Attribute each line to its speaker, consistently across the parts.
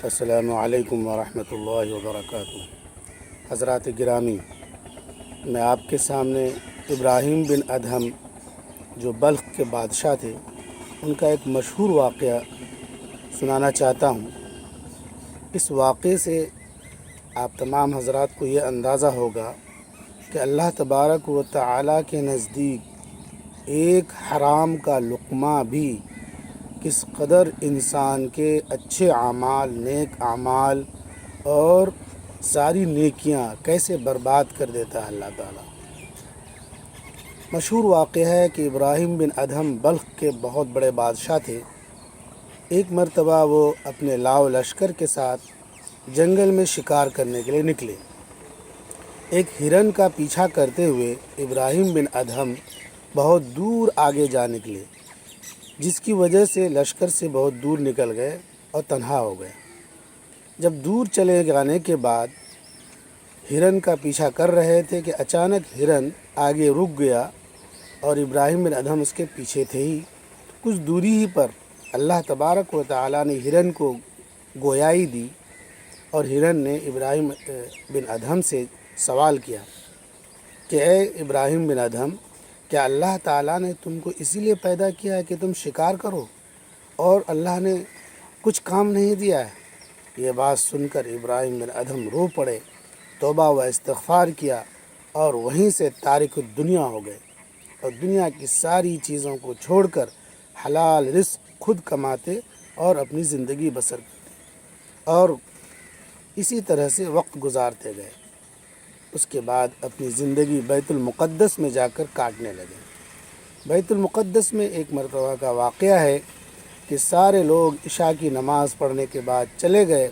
Speaker 1: السلام علیکم ورحمۃ اللہ وبرکاتہ۔ حضرات گرامی، میں آپ کے سامنے ابراہیم بن ادہم جو بلخ کے بادشاہ تھے ان کا ایک مشہور واقعہ سنانا چاہتا ہوں۔ اس واقعے سے آپ تمام حضرات کو یہ اندازہ ہوگا کہ اللہ تبارک و تعالیٰ کے نزدیک ایک حرام کا لقمہ بھی کس قدر انسان کے اچھے اعمال، نیک اعمال اور ساری نیکیاں کیسے برباد کر دیتا ہے اللہ تعالیٰ۔ مشہور واقعہ ہے کہ ابراہیم بن ادہم بلخ کے بہت بڑے بادشاہ تھے۔ ایک مرتبہ وہ اپنے لاؤ لشکر کے ساتھ جنگل میں شکار کرنے کے لیے نکلے۔ ایک ہرن کا پیچھا کرتے ہوئے ابراہیم بن ادہم بہت دور آگے جا نکلے، جس کی وجہ سے لشکر سے بہت دور نکل گئے اور تنہا ہو گئے۔ جب دور چلے جانے کے بعد ہرن کا پیچھا کر رہے تھے کہ اچانک ہرن آگے رک گیا اور ابراہیم بن ادہم اس کے پیچھے تھے ہی۔ کچھ دوری ہی پر اللہ تبارک و تعالیٰ نے ہرن کو گویائی دی اور ہرن نے ابراہیم بن ادہم سے سوال کیا کہ اے ابراہیم بن ادہم، کیا اللہ تعالیٰ نے تم کو اسی لیے پیدا کیا ہے کہ تم شکار کرو اور اللہ نے کچھ کام نہیں دیا ہے؟ یہ بات سن کر ابراہیم بن ادہم رو پڑے، توبہ و استغفار کیا اور وہیں سے تارک الدنیا ہو گئے اور دنیا کی ساری چیزوں کو چھوڑ کر حلال رزق خود کماتے اور اپنی زندگی بسر کرتے اور اسی طرح سے وقت گزارتے گئے۔ اس کے بعد اپنی زندگی بیت المقدس میں جا کر کاٹنے لگے۔ بیت المقدس میں ایک مرتبہ کا واقعہ ہے کہ سارے لوگ عشاء کی نماز پڑھنے کے بعد چلے گئے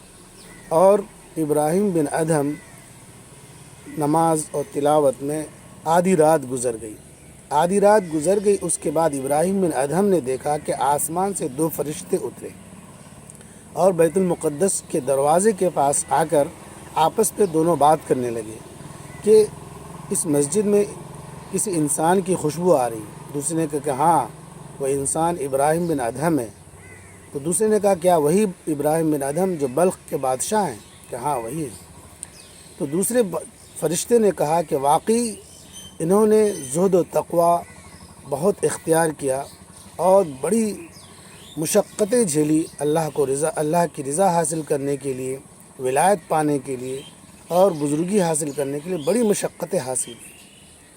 Speaker 1: اور ابراہیم بن ادہم نماز اور تلاوت میں آدھی رات گزر گئی۔ اس کے بعد ابراہیم بن ادہم نے دیکھا کہ آسمان سے 2 فرشتے اترے اور بیت المقدس کے دروازے کے پاس آ کر آپس پہ دونوں بات کرنے لگے کہ اس مسجد میں کسی انسان کی خوشبو آ رہی۔ دوسرے نے کہا کہ ہاں وہ انسان ابراہیم بن ادہم ہے۔ تو دوسرے نے کہا کیا وہی ابراہیم بن ادہم جو بلخ کے بادشاہ ہیں؟ کہ ہاں وہی ہے۔ تو دوسرے فرشتے نے کہا کہ واقعی انہوں نے زہد و تقوی بہت اختیار کیا اور بڑی مشقتیں جھیلی اللہ کی رضا حاصل کرنے کے لیے، ولایت پانے کے لیے اور بزرگی حاصل کرنے کے لیے بڑی مشقتیں حاصل کی۔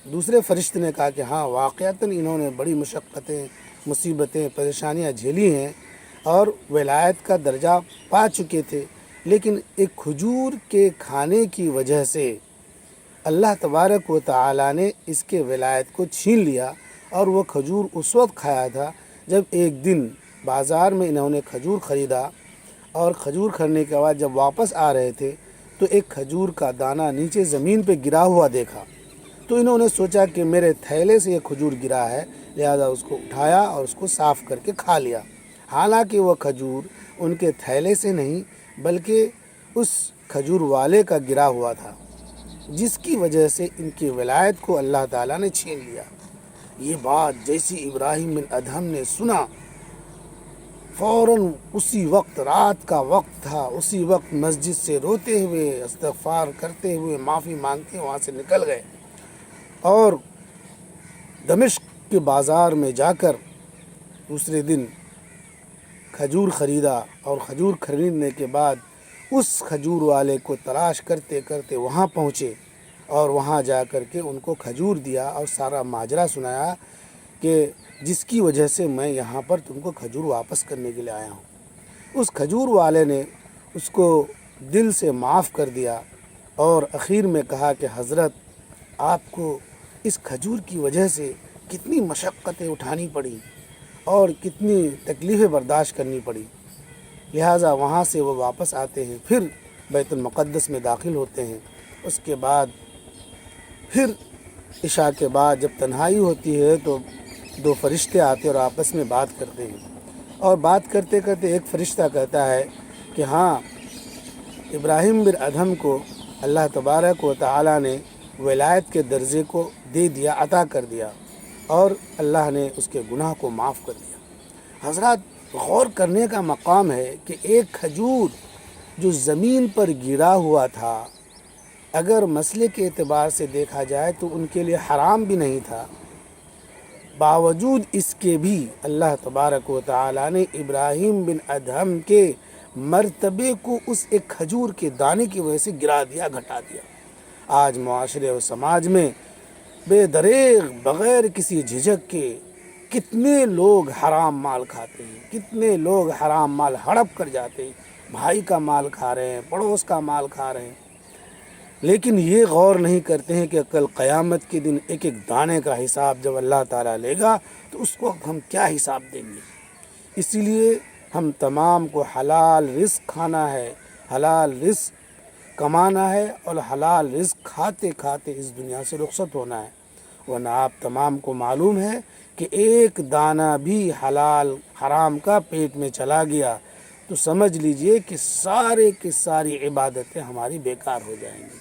Speaker 1: دوسرے فرشتے نے کہا کہ ہاں واقعتاً انہوں نے بڑی مشقتیں، مصیبتیں، پریشانیاں جھیلی ہیں اور ولایت کا درجہ پا چکے تھے، لیکن ایک کھجور کے کھانے کی وجہ سے اللہ تبارک و تعالیٰ نے اس کے ولایت کو چھین لیا اور وہ کھجور اس وقت کھایا تھا جب ایک دن بازار میں انہوں نے کھجور خریدا اور کھجور کھانے کے بعد جب واپس آ رہے تھے تو ایک کھجور کا دانہ نیچے زمین پہ گرا ہوا دیکھا۔ تو انہوں نے سوچا کہ میرے تھیلے سے یہ کھجور گرا ہے، لہذا اس کو اٹھایا اور اس کو صاف کر کے کھا لیا۔ حالانکہ وہ کھجور ان کے تھیلے سے نہیں بلکہ اس کھجور والے کا گرا ہوا تھا، جس کی وجہ سے ان کی ولایت کو اللہ تعالیٰ نے چھین لیا۔ یہ بات جیسی ابراہیم بن ادہم نے سنا، فوراً اسی وقت، رات کا وقت تھا، اسی وقت مسجد سے روتے ہوئے، استغفار کرتے ہوئے، معافی مانگتے وہاں سے نکل گئے اور دمشق کے بازار میں جا کر دوسرے دن کھجور خریدا اور کھجور خریدنے کے بعد اس کھجور والے کو تلاش کرتے کرتے وہاں پہنچے اور وہاں جا کر کے ان کو کھجور دیا اور سارا ماجرا سنایا کہ جس کی وجہ سے میں یہاں پر تم کو کھجور واپس کرنے کے لیے آیا ہوں۔ اس کھجور والے نے اس کو دل سے معاف کر دیا اور اخیر میں کہا کہ حضرت، آپ کو اس کھجور کی وجہ سے کتنی مشقتیں اٹھانی پڑی اور کتنی تکلیفیں برداشت کرنی پڑی، لہٰذا وہاں سے وہ واپس آتے ہیں، پھر بیت المقدس میں داخل ہوتے ہیں۔ اس کے بعد پھر عشاء کے بعد جب تنہائی ہوتی ہے تو 2 فرشتے آتے اور آپس میں بات کرتے ہیں اور بات کرتے کرتے ایک فرشتہ کہتا ہے کہ ہاں ابراہیم بن ادہم کو اللہ تبارک و تعالیٰ نے ولایت کے درجے کو دے دیا، عطا کر دیا اور اللہ نے اس کے گناہ کو معاف کر دیا۔ حضرات، غور کرنے کا مقام ہے کہ ایک کھجور جو زمین پر گرا ہوا تھا، اگر مسئلے کے اعتبار سے دیکھا جائے تو ان کے لیے حرام بھی نہیں تھا، باوجود اس کے بھی اللہ تبارک و تعالیٰ نے ابراہیم بن ادہم کے مرتبے کو اس ایک کھجور کے دانے کی وجہ سے گرا دیا، گھٹا دیا۔ آج معاشرے و سماج میں بے دریغ بغیر کسی جھجک کے کتنے لوگ حرام مال کھاتے ہیں، کتنے لوگ حرام مال ہڑپ کر جاتے ہیں، بھائی کا مال کھا رہے ہیں، پڑوس کا مال کھا رہے ہیں، لیکن یہ غور نہیں کرتے ہیں کہ کل قیامت کے دن ایک ایک دانے کا حساب جب اللہ تعالیٰ لے گا تو اس کو ہم کیا حساب دیں گے۔ اسی لیے ہم تمام کو حلال رزق کھانا ہے، حلال رزق کمانا ہے، اور حلال رزق کھاتے کھاتے اس دنیا سے رخصت ہونا ہے، ورنہ آپ تمام کو معلوم ہے کہ ایک دانہ بھی حلال حرام کا پیٹ میں چلا گیا تو سمجھ لیجئے کہ سارے کی ساری عبادتیں ہماری بیکار ہو جائیں گی۔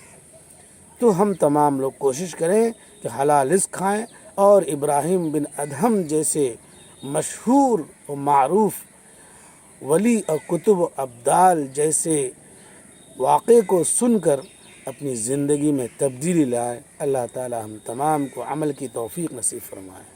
Speaker 1: تو ہم تمام لوگ کوشش کریں کہ حلال رزق کھائیں، اور ابراہیم بن ادہم جیسے مشہور و معروف ولی اور کتب و ابدال جیسے واقعے کو سن کر اپنی زندگی میں تبدیلی لائیں۔ اللہ تعالی ہم تمام کو عمل کی توفیق نصیب فرمائے۔